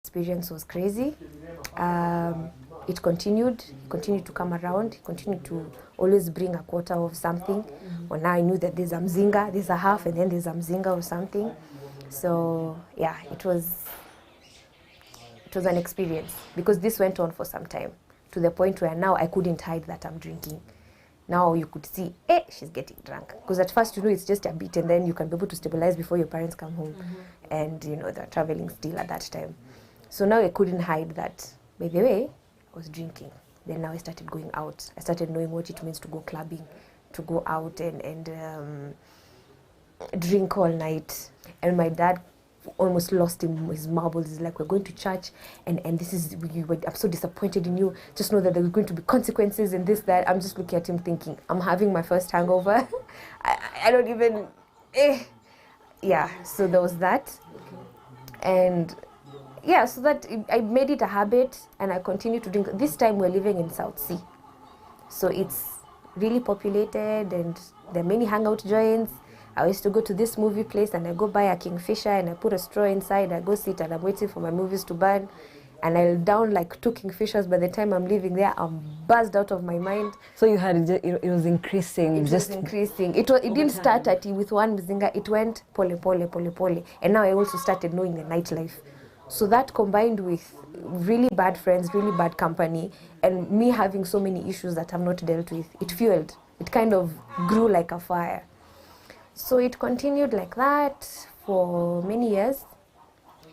experience was crazy. It continued to come around. He continued to always bring a quarter of something. Well, now I knew that there's a mzinga, there's a half, and then there's a mzinga or something. So yeah, it was an experience, because this went on for some time, to the point where now I couldn't hide that I'm drinking. Now you could see, she's getting drunk. Because at first, it's just a bit, and then you can be able to stabilize before your parents come home. And, they're traveling still at that time. So now I couldn't hide that. By the way, I was drinking. Then now I started going out. I started knowing what it means to go clubbing, to go out and drink all night. And my dad almost lost his marbles. He's like, we're going to church, and this is, I'm so disappointed in you. Just know that there's going to be consequences and this, that. I'm just looking at him thinking, I'm having my first hangover. I don't even, Yeah, so there was that. And yeah, so that I made it a habit, and I continued to drink. This time we're living in South Sea. So it's really populated, and there are many hangout joints. I used to go to this movie place, and I go buy a Kingfisher, and I put a straw inside. I go sit, and I'm waiting for my movies to burn. And I'll down like 2 Kingfishers. By the time I'm leaving there, I'm buzzed out of my mind. So you had, it was increasing. It was increasing. It didn't start with one mzinga. It went pole. And now I also started knowing the nightlife. So that combined with really bad friends, really bad company, and me having so many issues that I've not dealt with, it fueled. It kind of grew like a fire. So it continued like that for many years.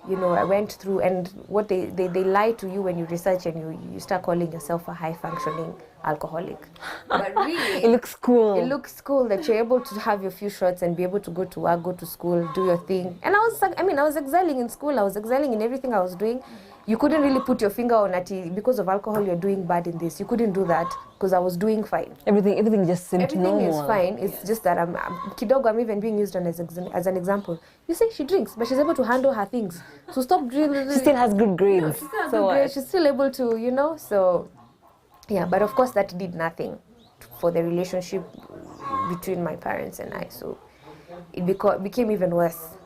I went through, and what they lie to you when you research, and you start calling yourself a high-functioning alcoholic. But really, it looks cool. It looks cool that you're able to have your few shots and be able to go to work, go to school, do your thing. And I was excelling in school. I was excelling in everything I was doing. You couldn't really put your finger on it because of alcohol. You're doing bad in this. You couldn't do that because I was doing fine. Everything just seemed normal. Everything is fine. It's just that kidogo, I'm even being used as an example. You say she drinks, but she's able to handle her things. So stop drinking. She still has good grades. She still has good grades. She's still able to, So, yeah. But of course, that did nothing for the relationship between my parents and I. So it became even worse.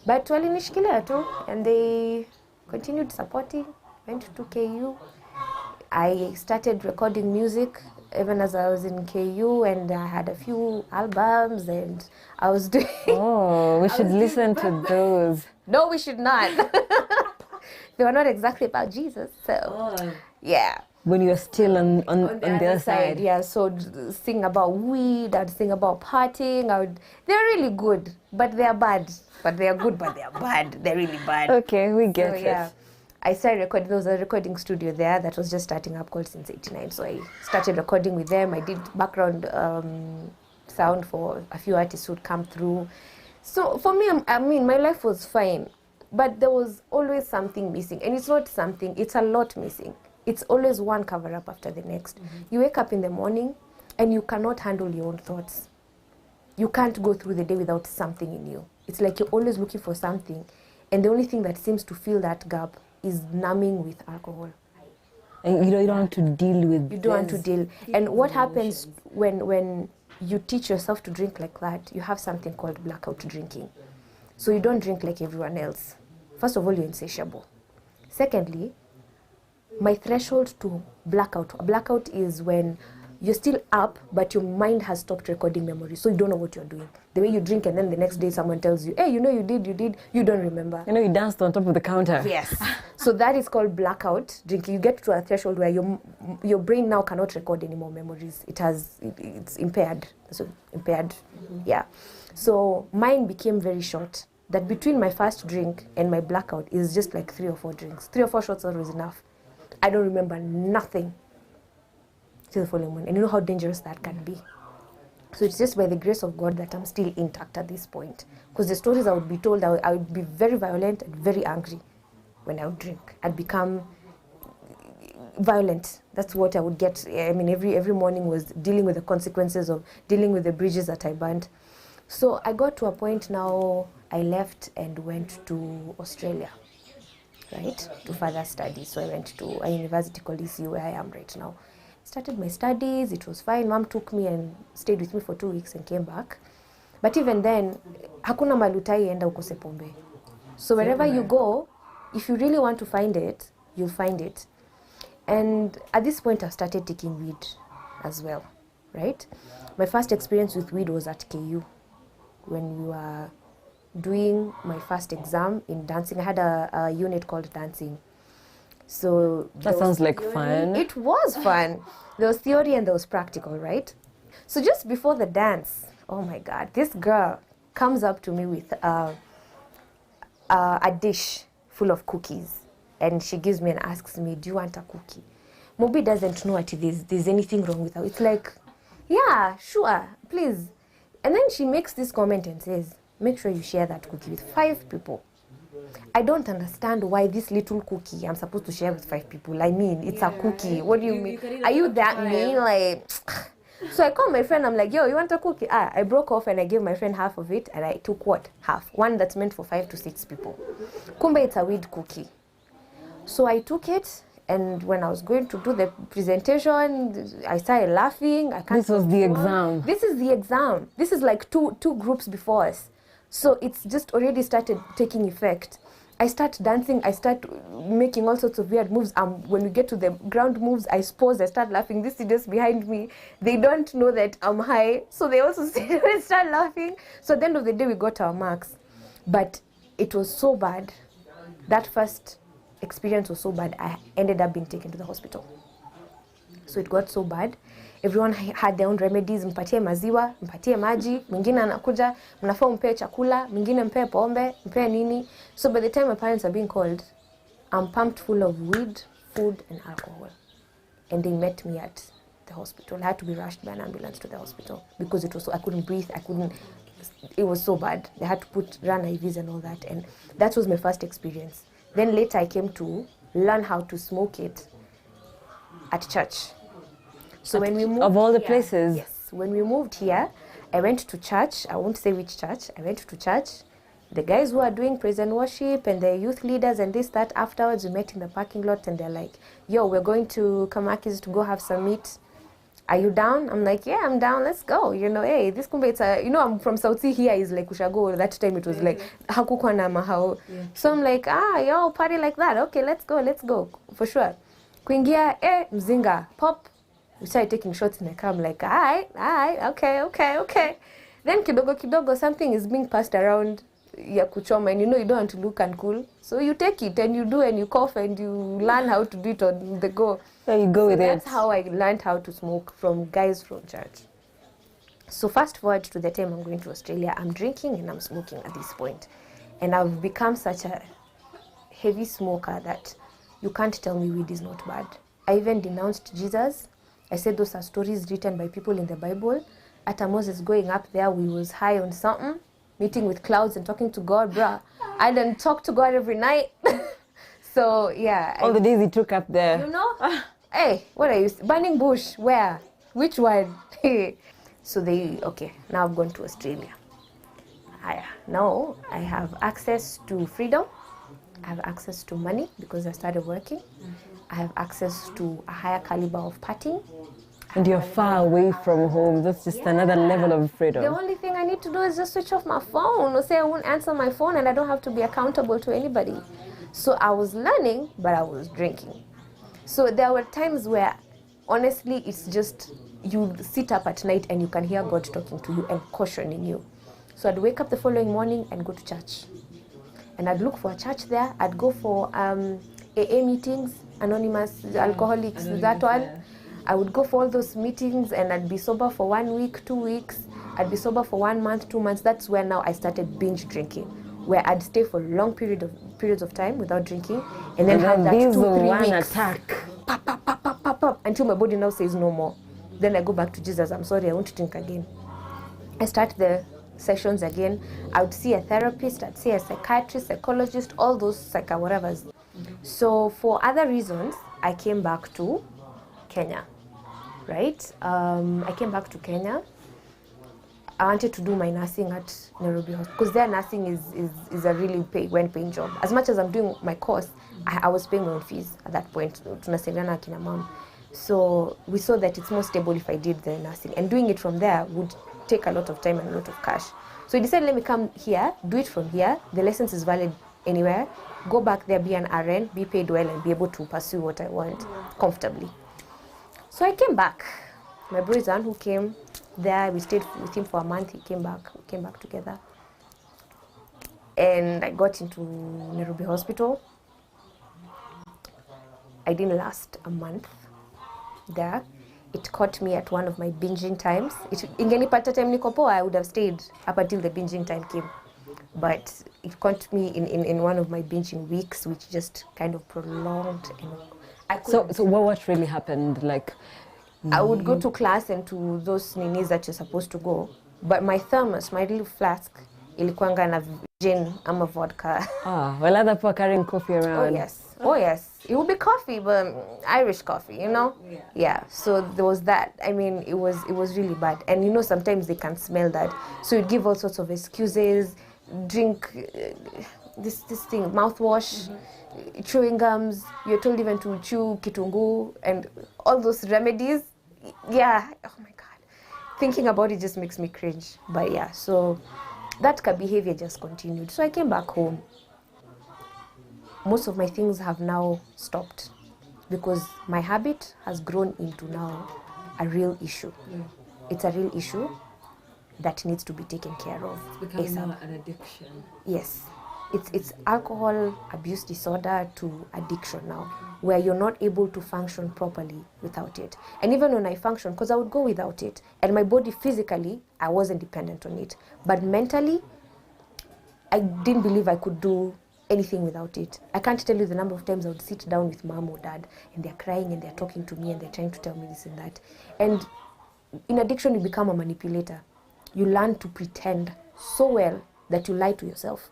But walinishikilia tu, and they continued supporting, went to KU. I started recording music even as I was in KU, and I had a few albums, and I was doing... Oh, we should listen to those. No, we should not. They were not exactly about Jesus, so yeah. When you were still on the other side. Yeah, so sing about weed, I'd sing about partying. They're really good, but they're bad. But they're good, but they're bad. They're really bad. Okay, we get it. Yeah. I started recording. There was a recording studio there that was just starting up called Since 89. So I started recording with them. I did background sound for a few artists who'd come through. So for me, my life was fine. But there was always something missing. And it's not something, it's a lot missing. It's always one cover-up after the next. You wake up in the morning and you cannot handle your own thoughts. You can't go through the day without something in you. It's like you're always looking for something. And the only thing that seems to fill that gap is numbing with alcohol. And you don't want to deal with You don't want to deal. And what happens when you teach yourself to drink like that, you have something called blackout drinking. So you don't drink like everyone else. First of all, you're insatiable. Secondly, my threshold to blackout is when you're still up, but your mind has stopped recording memories, so you don't know what you're doing. The way you drink, and then the next day someone tells you, hey, you did, you don't remember. You danced on top of the counter. Yes. So that is called blackout drinking. You get to a threshold where your brain now cannot record any more memories. It's impaired. So impaired, yeah. So mine became very short. That between my first drink and my blackout is just like 3 or 4 drinks. 3 or 4 shots are always enough. I don't remember nothing till the following morning. And you know how dangerous that can be. So it's just by the grace of God that I'm still intact at this point. Because the stories I would be told, I would be very violent and very angry when I would drink. I'd become violent. That's what I would get. I mean, every morning was dealing with the consequences of dealing with the bridges that I burnt. So I got to a point now, I left and went to Australia, right, to further study. So I went to a university called ECU, where I am right now. Started my studies, it was fine. Mom took me and stayed with me for 2 weeks and came back. But even then, hakuna malutai enda ukose pombe. So wherever you go, if you really want to find it, you'll find it. And at this point, I've started taking weed as well, right? My first experience with weed was at KU when we were doing my first exam in dancing. I had a unit called dancing. So That sounds like fun. It was fun. There was theory and there was practical, right? So just before the dance, oh my God, this girl comes up to me with a dish full of cookies. And she gives me and asks me, do you want a cookie? Moby doesn't know if there's anything wrong with her. It's like, yeah, sure, please. And then she makes this comment and says, make sure you share that cookie with 5 people. I don't understand why this little cookie I'm supposed to share with 5 people. I mean, it's a cookie. What do you mean? Are you that mean? Like, so I called my friend. I'm like, yo, you want a cookie? I broke off and I gave my friend half of it. And I took what? Half. One that's meant for 5 to 6 people. Kumbe, it's a weed cookie. So I took it, and when I was going to do the presentation, I started laughing. This was the exam. This is the exam. This is like two groups before us. So it's just already started taking effect. I start dancing. I start making all sorts of weird moves. When we get to the ground moves, I pause. I start laughing. This is just behind me. They don't know that I'm high. So they also start laughing. So at the end of the day, we got our marks. But it was so bad. That first experience was so bad, I ended up being taken to the hospital. So it got so bad. Everyone had their own remedies. Mpatie maziwa, mpatie maji, mwingine anakuja, mnafaa mpe chakula, mwingine mpe pombe, mpe nini. So by the time my parents are being called, I'm pumped full of weed, food and alcohol. And they met me at the hospital. I had to be rushed by an ambulance to the hospital because it was so, I couldn't breathe, it was so bad. They had to run IVs and all that. And that was my first experience. Then later I came to learn how to smoke it at church. So when we moved of all the here, places? Yes. When we moved here, I went to church. I won't say which church. I went to church. The guys who are doing praise and worship and the youth leaders and this, that, afterwards we met in the parking lot and they're like, yo, we're going to Kamakis to go have some meat. Are you down? I'm like, yeah, I'm down. Let's go. You know, hey, this kumbe, it's a, you know, I'm from South Sea here. Is like Ushago. That time it was like hakukwa na mahao. So I'm like, yo, party like that. Okay, let's go, for sure. Kuingia, mzinga, pop. We started taking shots in the car. I'm like, alright, okay. Then kidogo, something is being passed around ya kuchoma, and you know you don't want to look uncool. So you take it and you do and you cough and you learn how to do it on the go. So you go with it. That's how I learned how to smoke from guys from church. So fast forward to the time I'm going to Australia, I'm drinking and I'm smoking at this point. And I've become such a heavy smoker that you can't tell me weed is not bad. I even denounced Jesus. I said those are stories written by people in the Bible. At Moses going up there, we was high on something, meeting with clouds and talking to God, bruh. I didn't talk to God every night. So, yeah. All the days he took up there. You know? Hey, what are you? Burning bush. Where? Which one? So okay, now I've gone to Australia. Now I have access to freedom. I have access to money because I started working. I have access to a higher caliber of partying. And you're far away from home. That's just another level of freedom. The only thing I need to do is just switch off my phone or say I won't answer my phone and I don't have to be accountable to anybody. So I was learning, but I was drinking. So there were times where, honestly, it's just you sit up at night and you can hear God talking to you and cautioning you. So I'd wake up the following morning and go to church. And I'd look for a church there. I'd go for AA meetings, anonymous alcoholics, that one. Yeah. I would go for all those meetings and I'd be sober for 1 week, 2 weeks. I'd be sober for 1 month, 2 months. That's where now I started binge drinking, where I'd stay for long periods of time without drinking and then have that 2-3 weeks. Attack. Pop, until my body now says no more. Then I go back to Jesus. I'm sorry, I won't drink again. I start the sessions again. I would see a therapist, I'd see a psychiatrist, psychologist, all those whatevers. So for other reasons, I came back to Kenya, right? I came back to Kenya. I wanted to do my nursing at Nairobi Hospital because their nursing is a really paying job. As much as I'm doing my course, I was paying my own fees at that point. Tunasaidiana akina mom. So we saw that it's more stable if I did the nursing, and doing it from there would take a lot of time and a lot of cash. So we decided, let me come here, do it from here. The license is valid anywhere, go back there, be an RN, be paid well, and be able to pursue what I want comfortably. So I came back. My bro is the one who came there. We stayed with him for a month. He came back. We came back together. And I got into Nairobi Hospital. I didn't last a month there. It caught me at one of my binging times. Ingenipata time niko poa, I would have stayed up until the binging time came. But it caught me in one of my binging weeks, which just kind of prolonged. And so what really happened? Like, I would go to class and to those ninis that you're supposed to go. But my thermos, my little flask, ilikuanga na gin ama vodka. well, other people carrying coffee around. Oh yes, it would be coffee, but Irish coffee, you know. Yeah. So there was that. I mean, it was really bad. And you know, sometimes they can smell that, so you'd give all sorts of excuses. Drink this thing, mouthwash, chewing gums. You're told even to chew kitungu and all those remedies. Yeah. Oh my God. Thinking about it just makes me cringe. But yeah, so that behavior just continued. So I came back home. Most of my things have now stopped because my habit has grown into now a real issue. It's a real issue that needs to be taken care of. It's becoming more an addiction. Yes. It's alcohol abuse disorder to addiction now, where you're not able to function properly without it. And even when I function, because I would go without it, and my body physically, I wasn't dependent on it. But mentally, I didn't believe I could do anything without it. I can't tell you the number of times I would sit down with mom or dad and they're crying and they're talking to me and they're trying to tell me this and that. And in addiction, you become a manipulator. You learn to pretend so well that you lie to yourself.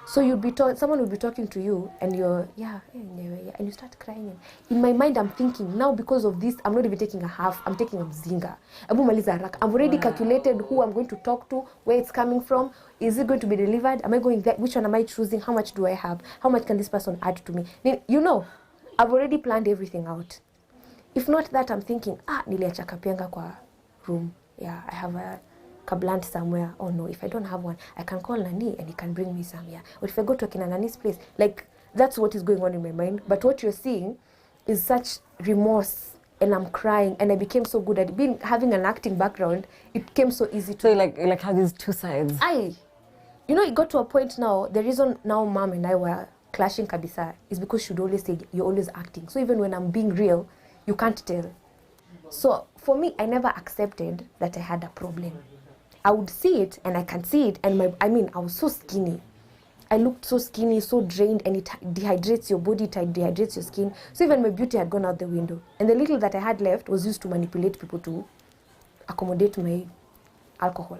So you'd be someone would be talking to you and you're, and you start crying. In my mind, I'm thinking, now because of this, I'm not even taking a half, I'm taking a mzinga. I've already calculated who I'm going to talk to, where it's coming from. Is it going to be delivered? Am I going there? Which one am I choosing? How much do I have? How much can this person add to me? You know, I've already planned everything out. If not that, I'm thinking, niliacha kapianga kwa room. Yeah, I have a kablant somewhere. Oh no, if I don't have one, I can call Nani and he can bring me some. Yeah. Or if I go to Akina Nani's place, like that's what is going on in my mind. But what you're seeing is such remorse, and I'm crying, and I became so good at having an acting background. It became so easy to. So like have these two sides. It got to a point now. The reason now mom and I were clashing kabisa is because she'd always say you're always acting. So even when I'm being real, you can't tell. So for me, I never accepted that I had a problem. I would see it and I can see it, and I was so skinny. I looked so skinny, so drained, and it dehydrates your body, it dehydrates your skin. So even my beauty had gone out the window. And the little that I had left was used to manipulate people to accommodate my alcohol,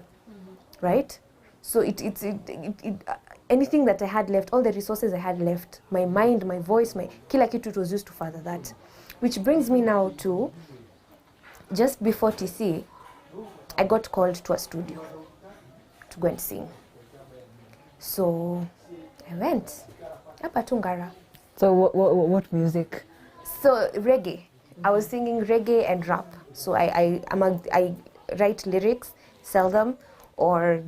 right? So anything that I had left, all the resources I had left, my mind, my voice, my kila kitu, it was used to further that. Which brings me now to, just before TC, I got called to a studio to go and sing. So I went. Apatungara. So what music? So reggae. I was singing reggae and rap. So I write lyrics, sell them, or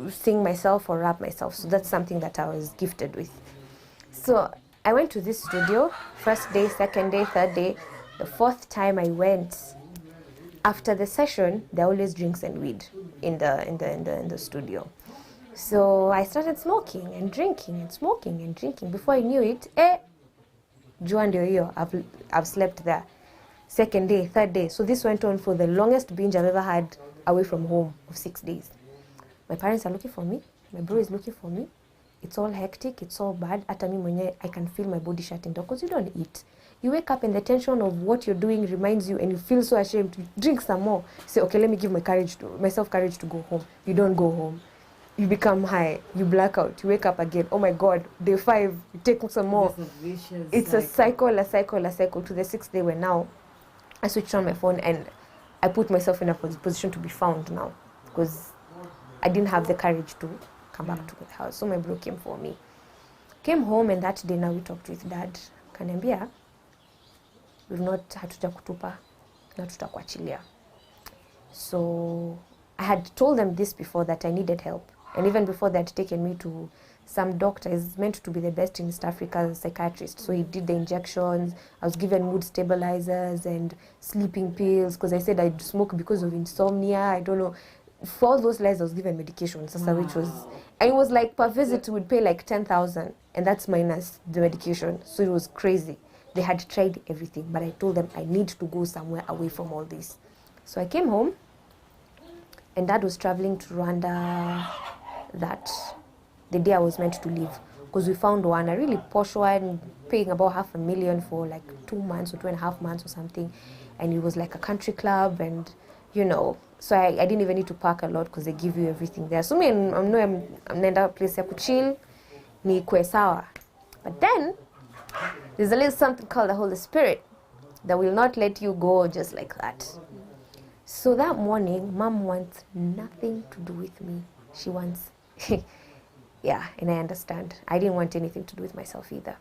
sing myself or rap myself. So that's something that I was gifted with. So I went to this studio, first day, second day, third day. The fourth time I went, after the session, there are always drinks and weed in the studio. So I started smoking and drinking and smoking and drinking. Before I knew it, jua ndio hiyo, I've slept there. Second day, third day. So this went on for the longest binge I've ever had away from home of 6 days. My parents are looking for me. My bro is looking for me. It's all hectic. It's all bad. Hata mimi mwenyewe, I can feel my body shutting down because you don't eat. You wake up and the tension of what you're doing reminds you, and you feel so ashamed to drink some more. Say, okay, let me give myself courage to go home. You don't go home. You become high. You black out. You wake up again. Oh my God, day 5, you take some more. It's a cycle. To the 6th day where now I switched on my phone and I put myself in a position to be found now because I didn't have the courage to come back to the house. So my bro came for me. Came home, and that day now we talked with dad. Kaniambia, we've not hatuja kutupa na tutakuachilia. So I had told them this before, that I needed help. And even before they had taken me to some doctor is meant to be the best in East Africa as a psychiatrist. So he did the injections. I was given mood stabilizers and sleeping pills because I said I'd smoke because of insomnia. I don't know. For all those lies, I was given medication, which was, and it was like per visit would pay like 10,000, and that's minus the medication. So it was crazy. They had tried everything, but I told them I need to go somewhere away from all this. So I came home, and Dad was traveling to Rwanda that the day I was meant to leave, because we found one, a really posh one, paying about $500,000 for like 2 months or 2.5 months or something, and it was like a country club, and you know, so I didn't even need to park a lot because they give you everything there. So I'm naenda place ya kuchill, ni kwe sawa. But then there's a little something called the Holy Spirit that will not let you go just like that. So that morning, Mom wants nothing to do with me. She wants, yeah, and I understand. I didn't want anything to do with myself either.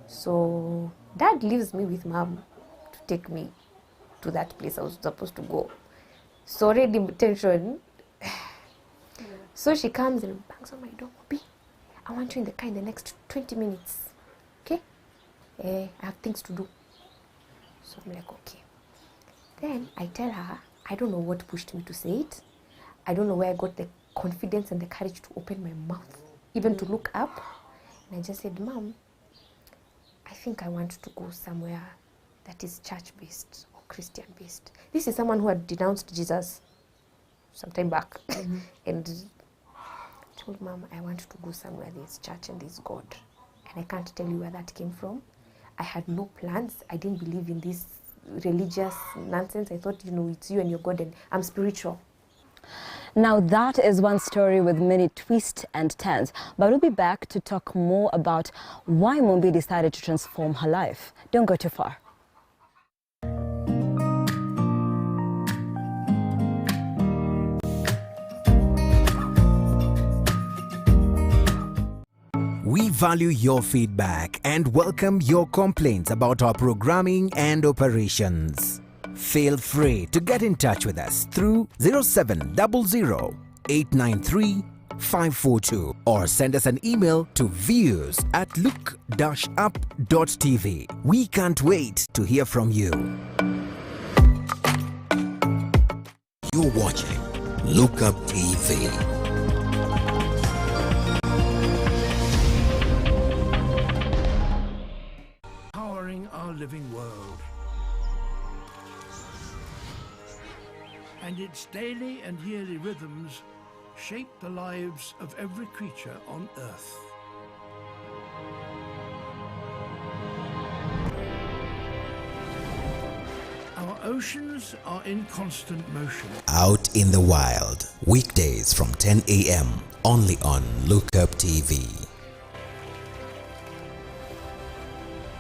So Dad leaves me with Mom to take me to that place I was supposed to go. So already tension. So she comes and bangs on my door. Obi, I want you in the car in the next 20 minutes. Okay? I have things to do. So I'm like, okay. Then I tell her, I don't know what pushed me to say it. I don't know where I got the confidence and the courage to open my mouth, even to look up. And I just said, Mom, I think I want to go somewhere that is church-based or Christian-based. This is someone who had denounced Jesus some time back. And told Mom, I want to go somewhere there's church and there's God. And I can't tell you where that came from. I had no plans. I didn't believe in this religious nonsense. I thought, you know, it's you and your God, and I'm spiritual. Now that is one story with many twists and turns, but we'll be back to talk more about why Mumbi decided to transform her life. Don't go too far. We value your feedback and welcome your complaints about our programming and operations. Feel free to get in touch with us through 0700 893 542 or send us an email to views@look-up.tv. We can't wait to hear from you. You're watching Look Up TV. Our living world, and its daily and yearly rhythms shape the lives of every creature on Earth. Our oceans are in constant motion. Out in the wild, weekdays from 10 a.m. only on Look Up TV.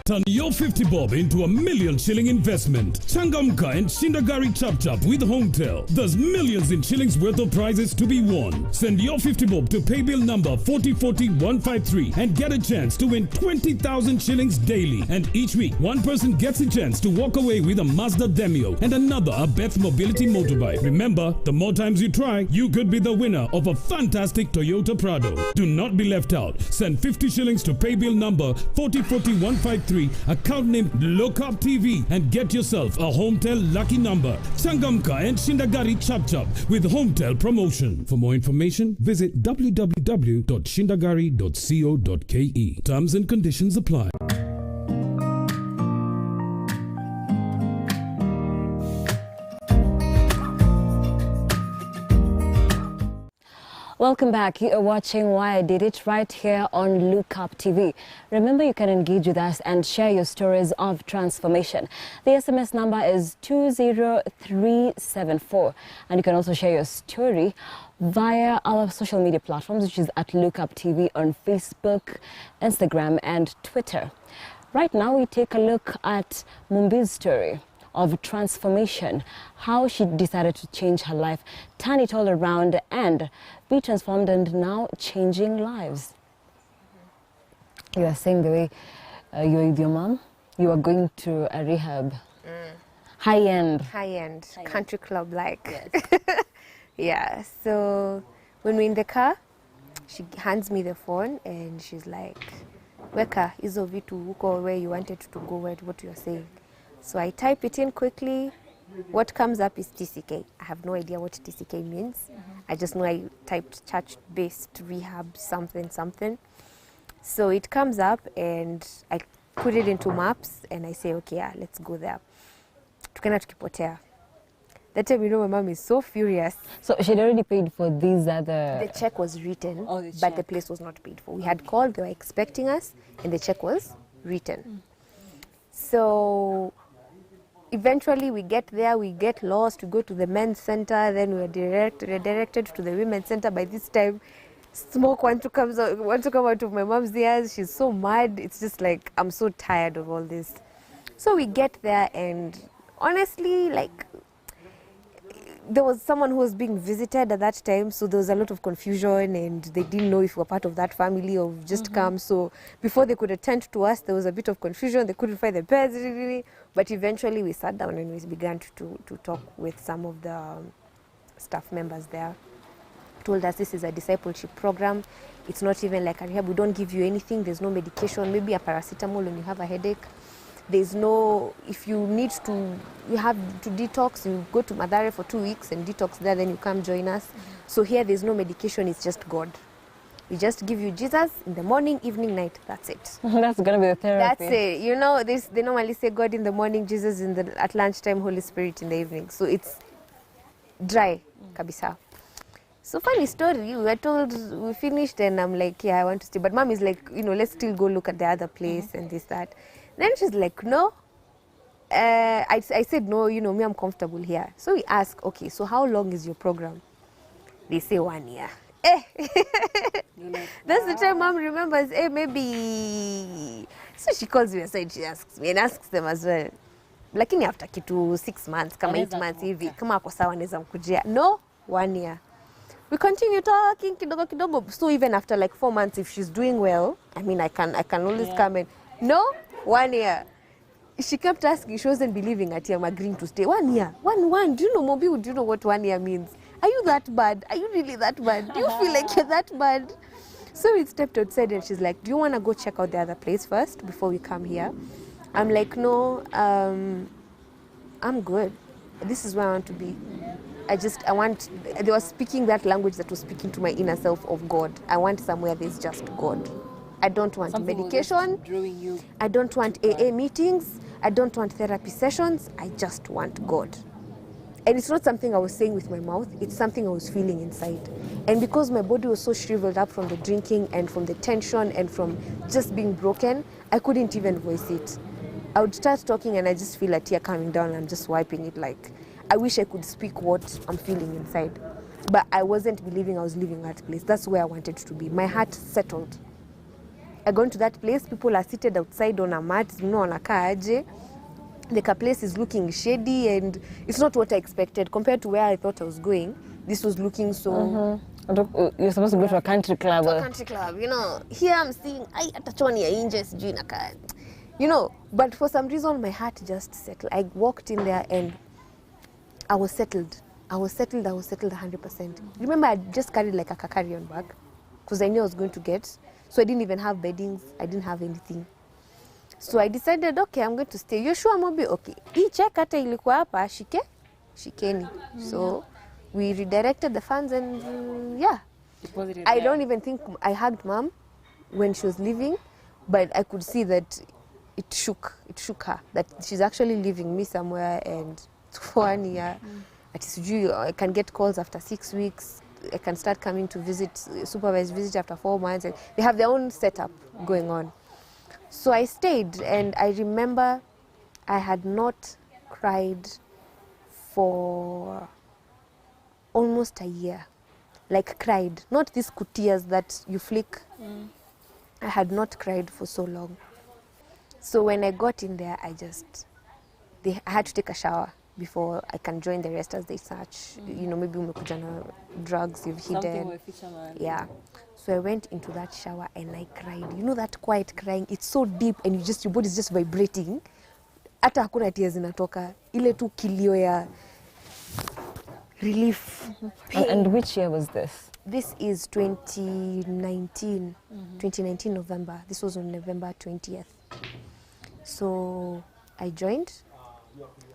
Turn your 50 bob into $1 million shilling investment. Changamka and Shindagari Chap Chap with Hometel. There's millions in shillings worth of prizes to be won. Send your 50 bob to paybill number 4040153 and get a chance to win 20,000 shillings daily. And each week, one person gets a chance to walk away with a Mazda Demio and another a Beth Mobility motorbike. Remember, the more times you try, you could be the winner of a fantastic Toyota Prado. Do not be left out. Send 50 shillings to paybill number 4040153. Account name Look Up TV and get yourself a Hometel lucky number. Changamka and Shindagari Chap Chap with Hometel promotion. For more information, visit www.shindagari.co.ke. Terms and conditions apply. Welcome back. You are watching Why I Did It right here on Look Up TV. Remember, you can engage with us and share your stories of transformation. The SMS number is 20374, and you can also share your story via our social media platforms, which is at Look Up TV on Facebook, Instagram, and Twitter. Right now, we take a look at Mumbi's story of transformation, how she decided to change her life, turn it all around, and be transformed, and now changing lives. You are saying the way you were with your mom, you are going to a rehab. High-end Country club like. Yes. Yeah, so when we're in the car, She hands me the phone and she's like, weka hizo vitu huko where you wanted to go, what you are saying. So I type it in quickly. What comes up is TCK. I have no idea what TCK means. I just know I typed church-based rehab something. So it comes up and I put it into maps and I say, okay, yeah, let's go there. Tukaenda tukipotea. That time, you know, my mom is so furious. So she'd already paid for these other... The check was written, Oh, the but check. the place was not paid for. We had called, they were expecting us, and the check was written. So eventually we get there, we get lost, we go to the men's center, then we are redirected to the women's center. By this time, smoke want to come out of my mom's ears. She's so mad. It's just like, I'm so tired of all this. So we get there, and honestly, like, there was someone who was being visited at that time, so there was a lot of confusion and they didn't know if we were part of that family or just come. So before they could attend to us, there was a bit of confusion. They couldn't find the beds, but eventually we sat down and we began to talk with some of the staff members there. Told us this is a discipleship program. It's not even like a rehab. We don't give you anything. There's no medication, maybe a paracetamol when you have a headache. There's no, if you need to, you have to detox, you go to Madare for 2 weeks and detox there, then you come join us. So here there's no medication, it's just God. We just give you Jesus in the morning, evening, night, that's it. That's going to be the therapy. That's it. You know, they normally say God in the morning, Jesus at lunchtime, Holy Spirit in the evening. So it's dry, kabisa. So funny story, we were told we finished and I'm like, yeah, I want to stay. But mom is like, you know, let's still go look at the other place and this, that. Then she's like, no. I said, no, you know, me, I'm comfortable here. So we ask, okay, so how long is your program? They say 1 year. That's the time mom remembers, maybe. So she calls me aside, she asks me and asks them as well. Lakini after kitu 6 months, kama 8 months hivi, kama ako sawa neza mkujia. No, 1 year. We continue talking kidogo kidogo. So even after like 4 months, if she's doing well, I mean, I can always come and, no, 1 year. She kept asking, she wasn't believing at I'm agreeing to stay. 1 year. One. Do you know, Mobi, do you know what 1 year means? Are you that bad? Are you really that bad? Do you feel like you're that bad? So we stepped outside and she's like, do you want to go check out the other place first before we come here? I'm like, no, I'm good. This is where I want to be. They were speaking that language that was speaking to my inner self of God. I want somewhere there's just God. I don't want medication. I don't want AA meetings. I don't want therapy sessions. I just want God. And it's not something I was saying with my mouth. It's something I was feeling inside. And because my body was so shriveled up from the drinking and from the tension and from just being broken, I couldn't even voice it. I would start talking and I just feel a tear coming down and I'm just wiping it like, I wish I could speak what I'm feeling inside. But I wasn't believing I was leaving that place. That's where I wanted to be. My heart settled. I got to that place, people are seated outside on a mat, you know, wanakaa aje. The place is looking shady and it's not what I expected. Compared to where I thought I was going, this was looking so... You're supposed to go to a country club. To a country club, you know. Here I'm seeing, atachoni ya inje, sijui inakaa. You know, but for some reason my heart just settled. I walked in there and I was settled. I was settled 100%. Remember, I just carried like a carry-on bag because I knew I was going to get. So I didn't even have beddings. I didn't have anything. So I decided, okay, I'm going to stay. You're sure I'm be okay? Hii check hata ilikuwa hapa, shikeni. So we redirected the funds and yeah. I don't even think I hugged mom when she was leaving, but I could see that it shook her, that she's actually leaving me somewhere and for 1 year. I can get calls after 6 weeks. I can start coming to visit, supervised visit after 4 months. And they have their own setup going on. So I stayed and I remember I had not cried for almost a year. Like cried, not these tears that you flick. I had not cried for so long. So when I got in there, I had to take a shower before I can join the rest as they search. You know, maybe umekuja na drugs you've hidden. Yeah. So I went into that shower and I cried. You know that quiet crying, it's so deep and your body is just vibrating. Hata hakuna tears zinatoka. Ile tu kilio ya relief. And which year was this? This is 2019, 2019 November. This was on November 20th. So I joined.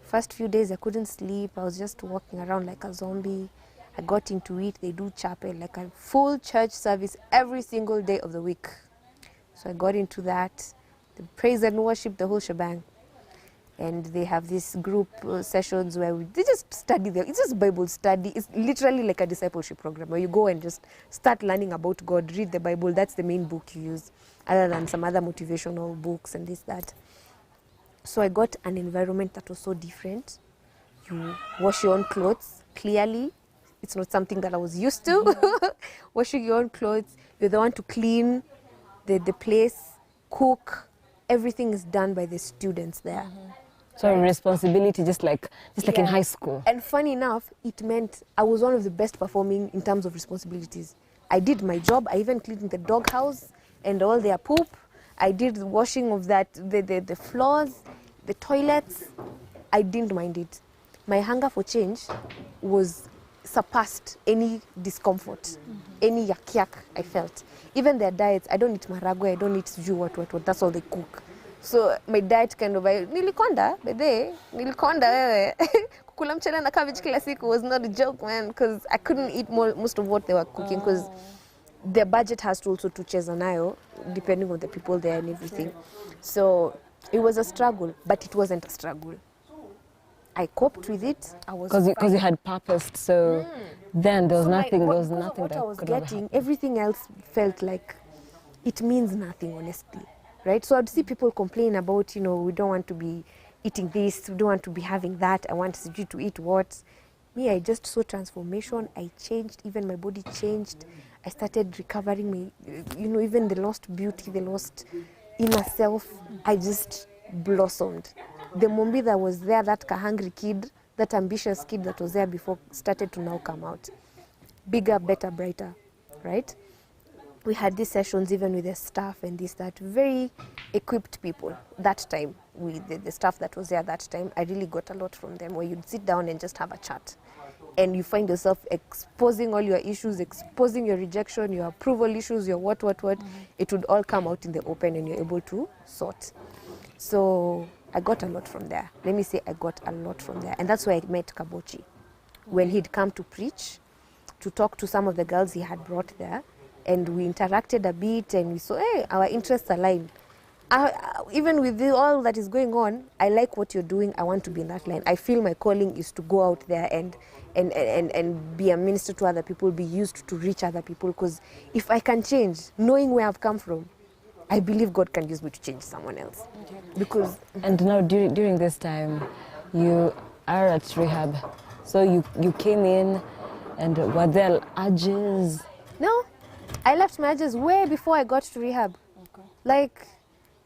First few days I couldn't sleep. I was just walking around like a zombie. I got into it. They do chapel, like a full church service every single day of the week. So I got into that. The praise and worship, the whole shebang. And they have these group sessions where they just study there. It's just Bible study. It's literally like a discipleship program where you go and just start learning about God, read the Bible. That's the main book you use, other than some other motivational books and this, that. So I got an environment that was so different. You wash your own clothes, clearly. It's not something that I was used to. Washing your own clothes. You're the one to clean the place, cook. Everything is done by the students there. So responsibility, just like in high school. And funny enough, it meant I was one of the best performing in terms of responsibilities. I did my job. I even cleaned the dog house and all their poop. I did the washing of that, the floors, the toilets. I didn't mind it. My hunger for change was surpassed any discomfort, any yak I felt. Even their diets, I don't eat maragwe, I don't eat suju, what, that's all they cook. So my diet kind of, nilikonda wewe. Kukula mchele na cabbage kila siku was not a joke, man, because I couldn't eat most of what they were cooking, because their budget has to also to cheza nayo, depending on the people there and everything. So it was a struggle, but it wasn't a struggle. I coped with it. I was because you had purposed, so then there was So nothing. what, There was because of nothing what that I was could have getting, happened. everything else felt like it means nothing, honestly, right? So I'd see people complain about, we don't want to be eating this, we don't want to be having that. I want you to eat what? Me, I just saw transformation. I changed. Even my body changed. I started recovering my, even the lost beauty, the lost inner self. I just blossomed. The Mombi that was there, that hungry kid, that ambitious kid that was there before, started to now come out. Bigger, better, brighter, right? We had these sessions even with the staff and this, that, very equipped people that time. The staff that was there that time, I really got a lot from them, where you'd sit down and just have a chat. And you find yourself exposing all your issues, exposing your rejection, your approval issues, your what. It would all come out in the open and you're able to sort. So I got a lot from there. Let me say I got a lot from there. And that's where I met Kabochi. When he'd come to preach, to talk to some of the girls he had brought there. And we interacted a bit and we saw, hey, our interests align. Even with all that is going on, I like what you're doing. I want to be in that line. I feel my calling is to go out there and be a minister to other people, be used to reach other people. Because if I can change, knowing where I've come from, I believe God can use me to change someone else. Because And now during this time, you are at rehab. So you came in, and were there urges? no, I left my urges way before I got to rehab. Like,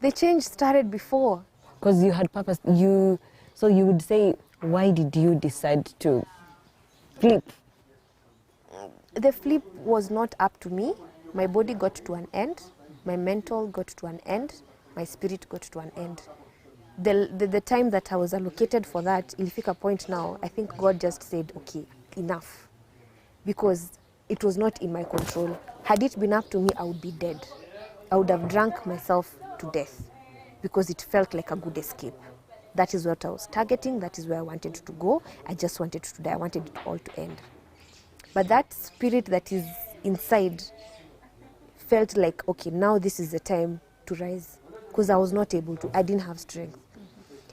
the change started before. Because you had purpose. So you would say, why did you decide to flip? The flip was not up to me. My body got to an end. My mental got to an end. My spirit got to an end. The time that I was allocated for that, ilifika point now, I think God just said, okay, enough. Because it was not in my control. Had it been up to me, I would be dead. I would have drunk myself to death because it felt like a good escape. That is what I was targeting. That is where I wanted to go. I just wanted to die. I wanted it all to end. But that spirit that is inside felt like, okay, now this is the time to rise, because I was not able to. I didn't have strength.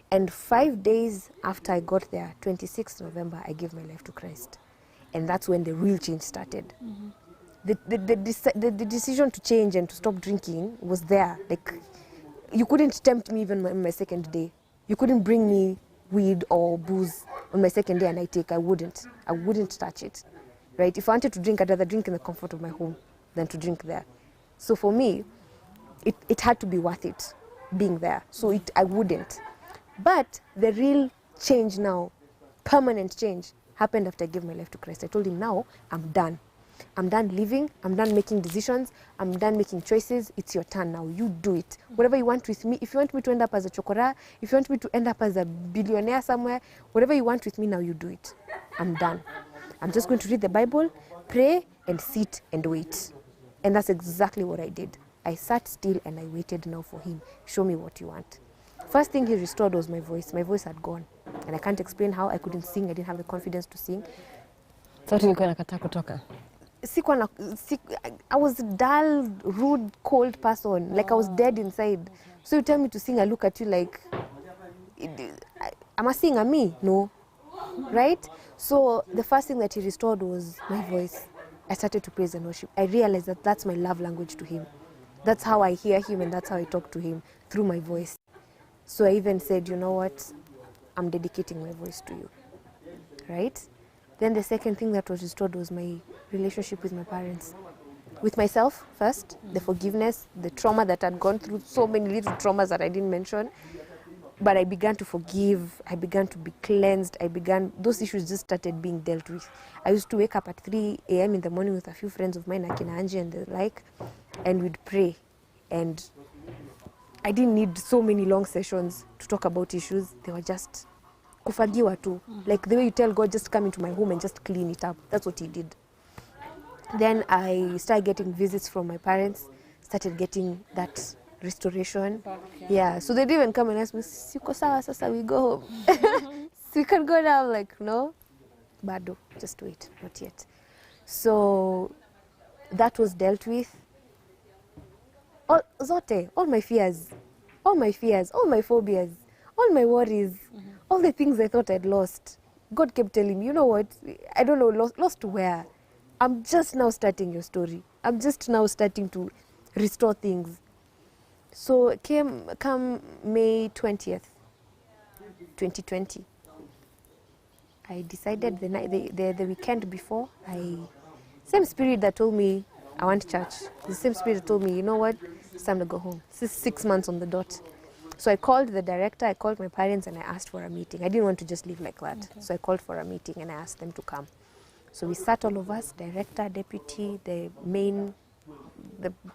And 5 days after I got there, 26th November, I gave my life to Christ. And that's when the real change started. The decision to change and to stop drinking was there. Like, you couldn't tempt me even on my second day. You couldn't bring me weed or booze on my second day and I wouldn't touch it, right? If I wanted to drink, I'd rather drink in the comfort of my home than to drink there. So for me, it had to be worth it being there. So I wouldn't. But the real change now, permanent change, happened after I gave my life to Christ. I told him, now I'm done. I'm done living. I'm done making decisions. I'm done making choices. It's your turn now. You do it. Whatever you want with me. If you want me to end up as a chokora, if you want me to end up as a billionaire somewhere, whatever you want with me now, you do it. I'm done. I'm just going to read the Bible, pray, and sit and wait. And that's exactly what I did. I sat still and I waited now for him. Show me what you want. First thing he restored was my voice. My voice had gone. And I can't explain how. I couldn't sing. I didn't have the confidence to sing. Sauti ilikuwa inakataa kutoka. I was a dull, rude, cold person. Like I was dead inside. So you tell me to sing, I look at you like, am I singing me? No. Right? So the first thing that he restored was my voice. I started to praise and worship. I realized that that's my love language to him. That's how I hear him and that's how I talk to him, through my voice. So I even said, you know what? I'm dedicating my voice to you. Right? Then the second thing that was restored was my relationship with my parents. With myself first, the forgiveness, the trauma that I'd gone through, so many little traumas that I didn't mention. But I began to forgive, I began to be cleansed, those issues just started being dealt with. I used to wake up at 3 a.m. in the morning with a few friends of mine, Akina Angie and the like, and we'd pray. And I didn't need so many long sessions to talk about issues. They were just kufagiwa tu. Like the way you tell God, just come into my home and just clean it up. That's what he did. Then I started getting visits from my parents, started getting that restoration. Yeah, so they didn't even come and ask me, Siko sawa sasa, we go home. So you can go now. I'm like, no, bado, just wait, not yet. So that was dealt with. All my fears, all my phobias, all my worries, all the things I thought I'd lost. God kept telling me, you know what, I don't know, lost where? I'm just now starting your story. I'm just now starting to restore things. So come May 20th, 2020, I decided the weekend before, same spirit that told me I want church, the same spirit that told me, you know what, it's time to go home. This is 6 months on the dot. So I called the director, I called my parents, and I asked for a meeting. I didn't want to just leave like that. Okay. So I called for a meeting and I asked them to come. So we sat, all of us, director, deputy, the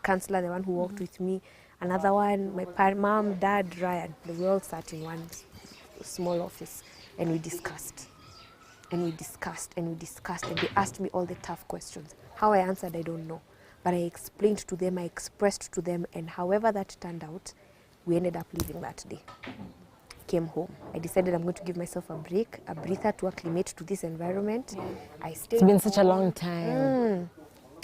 counselor, the one who worked with me, another one, my mom, dad, Ryan. We all sat in one small office and we discussed. And we discussed and we discussed, and they asked me all the tough questions. How I answered, I don't know. But I explained to them, I expressed to them, and however that turned out, we ended up leaving that day. Came home. I decided I'm going to give myself a break, a breather to acclimate to this environment. I stayed. It's been such a long time.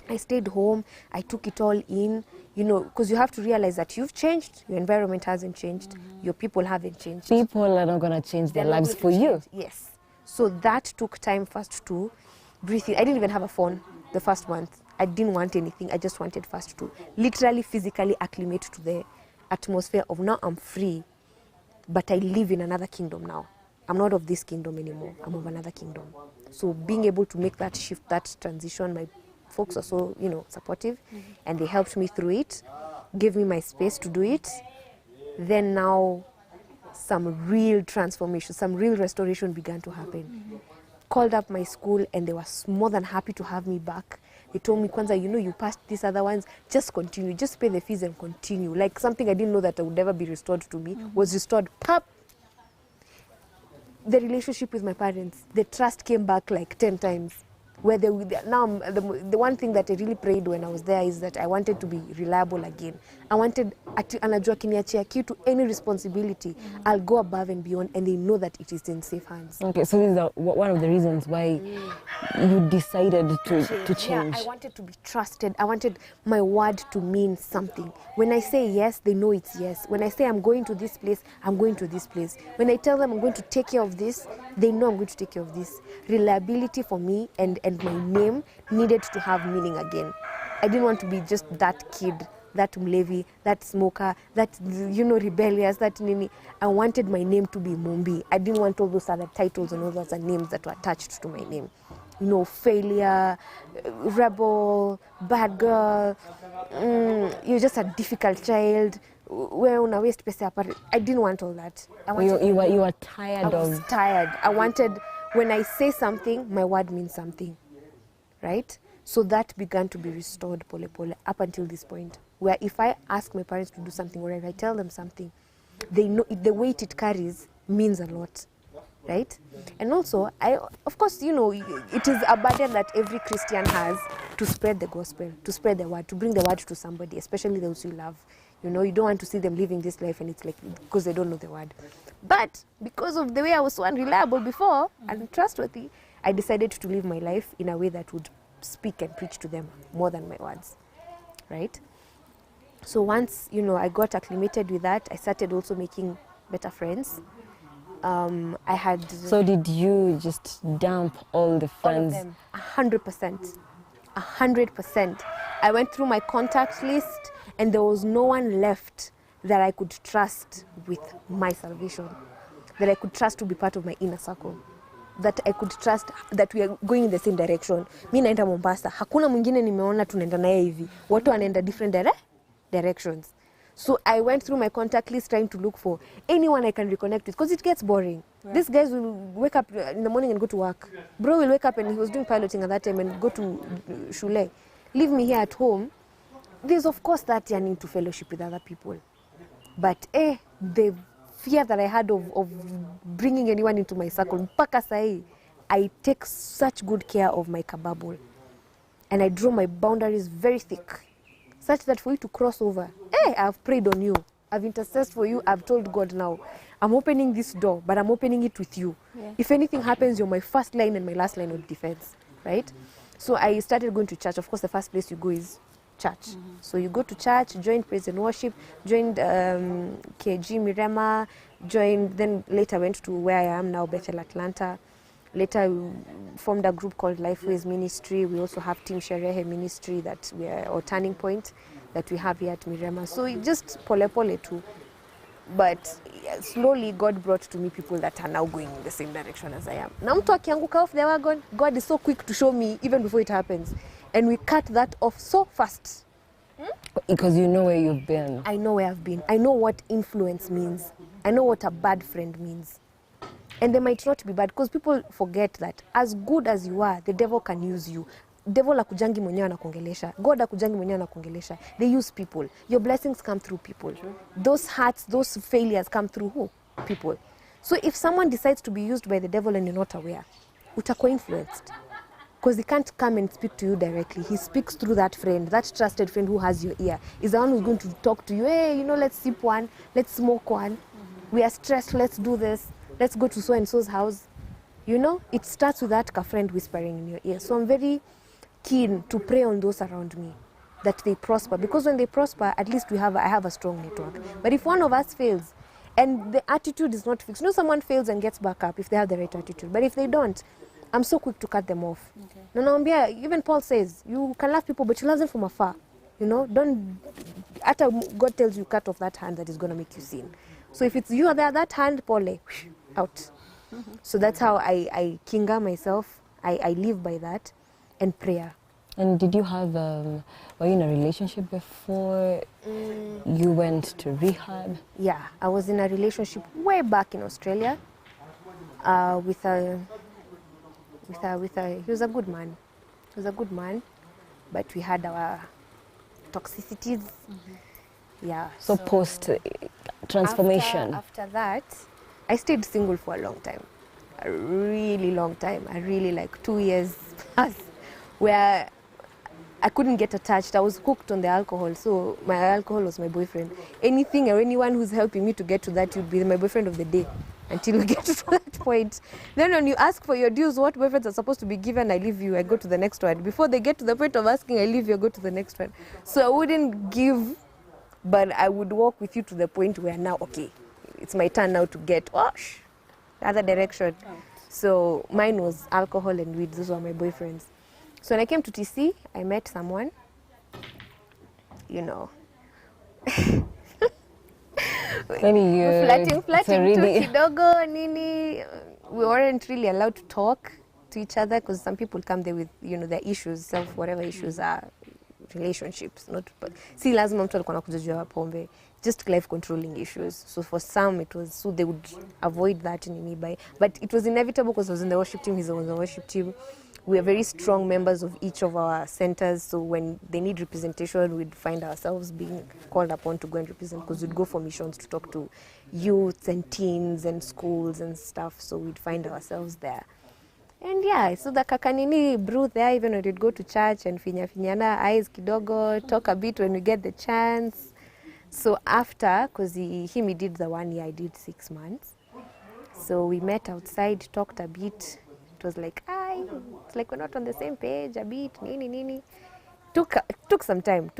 I stayed home. I took it all in, you know, because you have to realize that you've changed. Your environment hasn't changed. Your people haven't changed. People are not going to change their lives for you. Yes. So that took time first to breathe in. I didn't even have a phone the first month. I didn't want anything. I just wanted first to literally, physically acclimate to the atmosphere of now I'm free, but I live in another kingdom now. I'm not of this kingdom anymore. I'm of another kingdom. So being able to make that shift, that transition, my folks are so, you know, supportive, and they helped me through it, gave me my space to do it. Then now some real transformation, some real restoration began to happen. Called up my school and they were more than happy to have me back. They told me, Kwanza, you know, you passed these other ones, just continue, just pay the fees and continue. Like something I didn't know that I would never be restored to me was restored. Pap! The relationship with my parents, the trust came back like 10 times. Where the one thing that I really prayed when I was there is that I wanted to be reliable again. I wanted, anajua kiniachia kitu, any responsibility, I'll go above and beyond, and they know that it is in safe hands. Okay, so this is one of the reasons why you decided to change. Yeah, I wanted to be trusted. I wanted my word to mean something. When I say yes, they know it's yes. When I say I'm going to this place, I'm going to this place. When I tell them I'm going to take care of this, they know I'm going to take care of this. Reliability for me and my name needed to have meaning again. I didn't want to be just that kid, that mlevi, that smoker, that, you know, rebellious, that nini. I wanted my name to be Mumbi. I didn't want all those other titles and all those other names that were attached to my name. You know, failure, rebel, bad girl, you're just a difficult child. Where una waste pesa. I didn't want all that. You were tired of... I was tired. I wanted, when I say something, my word means something. Right? So that began to be restored pole pole up until this point, where if I ask my parents to do something or if I tell them something, they know the weight it carries means a lot. right? And also, of course, you know, it is a burden that every Christian has to spread the gospel, to spread the word, to bring the word to somebody, especially those you love. You know, you don't want to see them living this life and it's like, because they don't know the word. But because of the way I was so unreliable before and trustworthy, I decided to live my life in a way that would speak and preach to them more than my words, right? So once, you know, I got acclimated with that, I started also making better friends. I had... So did you just dump all the friends? All of them, 100%. 100%. I went through my contact list and there was no one left that I could trust with my salvation, that I could trust to be part of my inner circle, that I could trust that we are going in the same direction. Mi naenda Mombasa, hakuna mwingine nimeona tunaenda naye hivi. Watu wanaenda different directions. So I went through my contact list trying to look for anyone I can reconnect with, because it gets boring. Yeah. These guys will wake up in the morning and go to work. Bro will wake up and he was doing piloting at that time and go to Shule. Leave me here at home. There's of course that yearning to fellowship with other people. But the fear that I had of bringing anyone into my circle, mpaka sahi, I take such good care of my kababble. And I draw my boundaries very thick, such that for you to cross over, I've prayed on you, I've intercessed for you, I've told God now, I'm opening this door, but I'm opening it with you. Yeah. If anything happens, you're my first line and my last line of defense, right? So I started going to church. Of course, the first place you go is church. Mm-hmm. So you go to church, joined praise and worship, joined KG Mirema, then later went to where I am now, Bethel, Atlanta. Later we formed a group called Lifeways Ministry. We also have Team Sherehe Ministry that we are, or Turning Point, that we have here at Mirema. So it just pole too. But slowly God brought to me people that are now going in the same direction as I am. Na mtu akianguka off the wagon, God is so quick to show me even before it happens. And we cut that off so fast. Because you know where you've been. I know where I've been. I know what influence means. I know what a bad friend means. And they might not be bad, because people forget that as good as you are, the devil can use you. Devil akujangi mwenyewe anakuongelesha. God akujangi mwenyewe anakuongelesha. They use people. Your blessings come through people. Sure. Those hurts, those failures come through who? People. So if someone decides to be used by the devil and you're not aware, utakuwa influenced. Because he can't come and speak to you directly. He speaks through that friend, that trusted friend who has your ear. Is the one who's going to talk to you. Hey, you know, let's sip one, let's smoke one. Mm-hmm. We are stressed, let's do this. Let's go to so-and-so's house. You know, it starts with that friend whispering in your ear. So I'm very keen to pray on those around me, that they prosper. Because when they prosper, at least I have a strong network. But if one of us fails, and the attitude is not fixed, you know, someone fails and gets back up if they have the right attitude. But if they don't, I'm so quick to cut them off. Okay. Even Paul says, you can love people, but you love them from afar. You know, after God tells you, cut off that hand that is going to make you sin. So if it's you are there, that hand, Paul, out. Mm-hmm. So that's how I kinga myself. I live by that, and prayer. And did you have, were you in a relationship before you went to rehab? Yeah, I was in a relationship way back in Australia with a, he was a good man. He was a good man, but we had our toxicities. Mm-hmm. Yeah. So post transformation. After that, I stayed single for a long time, a really long time. I really 2 years plus, where I couldn't get attached. I was hooked on the alcohol, so my alcohol was my boyfriend. Anything or anyone who's helping me to get to that would be my boyfriend of the day until we get to that point. Then when you ask for your dues, what boyfriends are supposed to be given, I leave you, I go to the next one. Before they get to the point of asking, I leave you, I go to the next one. So I wouldn't give, but I would walk with you to the point where now, okay, it's my turn now to get the other direction. So mine was alcohol and weed. Those were my boyfriends. So when I came to TC, I met someone, you know. Flirting really... to kidogo, nini. We weren't really allowed to talk to each other because some people come there with, you know, their issues, whatever issues are, relationships. Not, si lazima mtu alikuwa anakuja juu ya pombe. Just life controlling issues. So for some it was, so they would avoid that in any by. But it was inevitable because I was in the worship team, he's on the worship team. we are very strong members of each of our centers, so when they need representation, we'd find ourselves being called upon to go and represent, because we'd go for missions to talk to youths and teens and schools and stuff, so we'd find ourselves there. And yeah, so the kakanini brew there, even when we'd go to church and finyana eyes kidogo, talk a bit when we get the chance. So after, because he did the 1 year, I did 6 months. So we met outside, talked a bit. It was like, it's like we're not on the same page a bit, nini. Took some time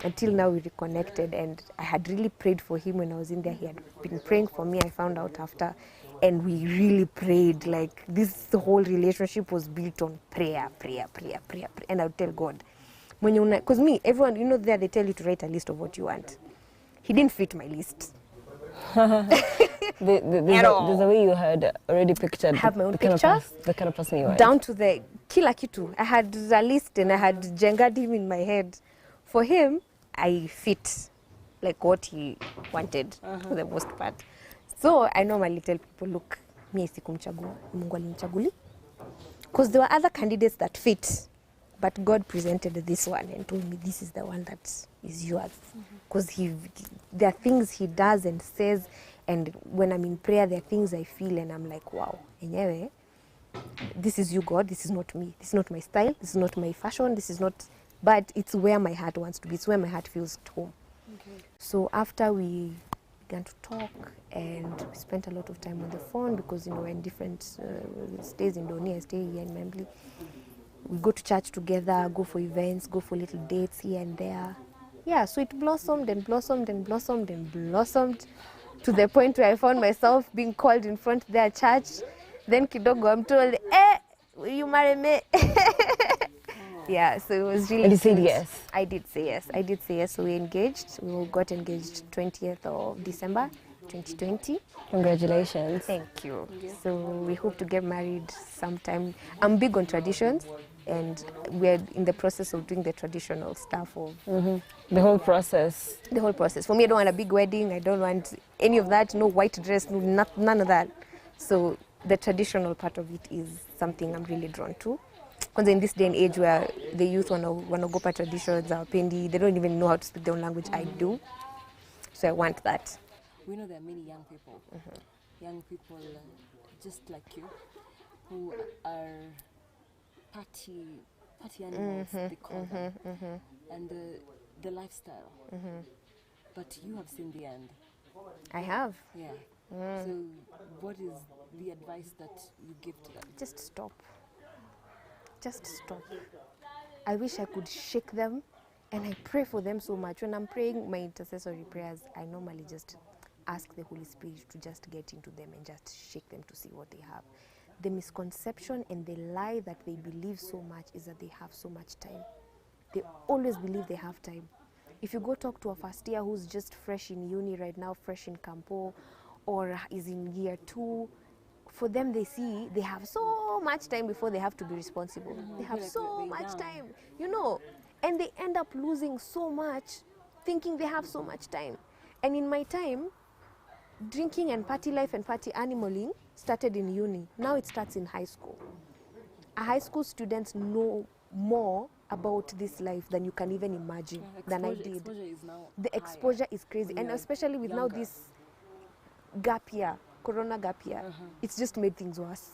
until now we reconnected, and I had really prayed for him when I was in there. He had been praying for me, I found out after, and we really prayed. Like, the whole relationship was built on prayer. And I would tell God, because me, everyone, there they tell you to write a list of what you want. He didn't fit my list. There's a way you had already pictured I have my own the pictures, the kind of person you are. down to the kila kitu. I had a list and I had jengad him in my head. For him, I fit like what he wanted for the most part. So I normally tell people, look, mimi sikumchagua, Mungu alinichaguli. Because there were other candidates that fit, but God presented this one and told me this is the one that is yours. Because there are things he does and says, and when I'm in prayer, there are things I feel and I'm like, wow, anyway, this is you, God, this is not me. This is not my style, this is not my fashion, this is not, but it's where my heart wants to be, it's where my heart feels at home. Okay. So after we began to talk, and we spent a lot of time on the phone, because we're in different stays in Doni, I stay here in Membli. We go to church together, go for events, go for little dates here and there. Yeah, so it blossomed and blossomed and blossomed and blossomed to the point where I found myself being called in front of their church. Then kidogo, I'm told, will you marry me? Yeah, so it was really. And you said cute. yes? I did say yes. So we engaged. We got engaged 20th of December 2020. Congratulations. Thank you. So we hope to get married sometime. I'm big on traditions, and we're in the process of doing the traditional stuff of The whole process. the whole process. For me, I don't want a big wedding. I don't want any of that. No white dress. No, none of that. So the traditional part of it is something I'm really drawn to. Because in this day and age where the youth want to go by traditions, pendi, they don't even know how to speak their own language. I do. So I want that. We know there are many young people, just like you, who are party animals, they call them, and the lifestyle. But you have seen the end. I have. Yeah. So what is the advice that you give to them? Just stop. Just stop. I wish I could shake them, and I pray for them so much. When I'm praying my intercessory prayers, I normally just ask the Holy Spirit to just get into them and just shake them to see what they have. The misconception and the lie that they believe so much is that they have so much time. They always believe they have time. If you go talk to a first year who's just fresh in uni right now, fresh in Campo, or is in year 2, for them they see they have so much time before they have to be responsible. They have so much time, and they end up losing so much thinking they have so much time. And in my time, drinking and party life and party animaling started in uni. Now it starts in high school. High school students know more about this life than you can even imagine, than I did. The exposure is crazy, and especially with now this gap year, Corona gap year, it's just made things worse.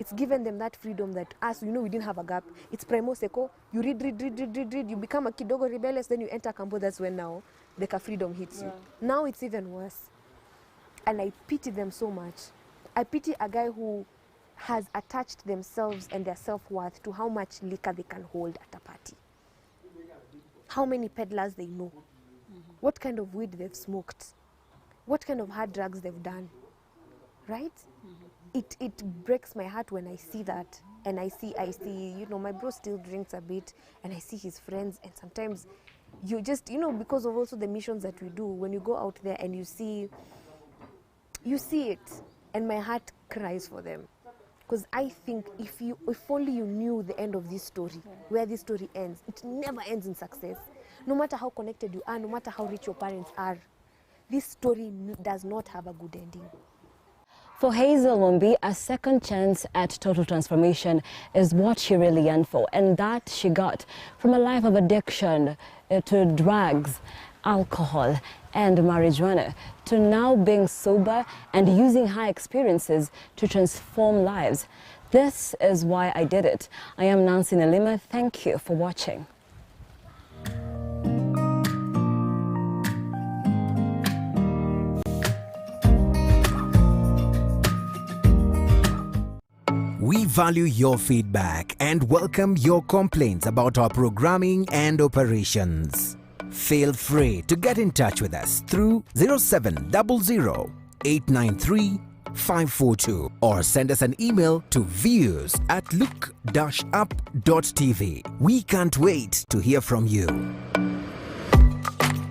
It's given them that freedom that us, we didn't have a gap. It's primo seco, you read, you become a kidogo rebellious, then you enter Campo, that's when now the freedom hits you. Now it's even worse. And I pity them so much. I pity a guy who has attached themselves and their self-worth to how much liquor they can hold at a party. How many peddlers they know. What kind of weed they've smoked. What kind of hard drugs they've done. Right? It breaks my heart when I see that. And I see, my bro still drinks a bit, and I see his friends, and sometimes you just, because of also the missions that we do, when you go out there and you see it, and my heart cries for them. Because I think if only you knew the end of this story, where this story ends, it never ends in success. No matter how connected you are, no matter how rich your parents are, this story does not have a good ending. For Hazel Wombi, a second chance at total transformation is what she really yearned for, and that she got from a life of addiction to drugs, alcohol, and marijuana, to now being sober and using her experiences to transform lives. This is why I did it. I am Nancy Nalima. Thank you for watching. We value your feedback and welcome your complaints about our programming and operations. Feel free to get in touch with us through 0700 893 542 or send us an email to views@look-up.tv. We can't wait to hear from you.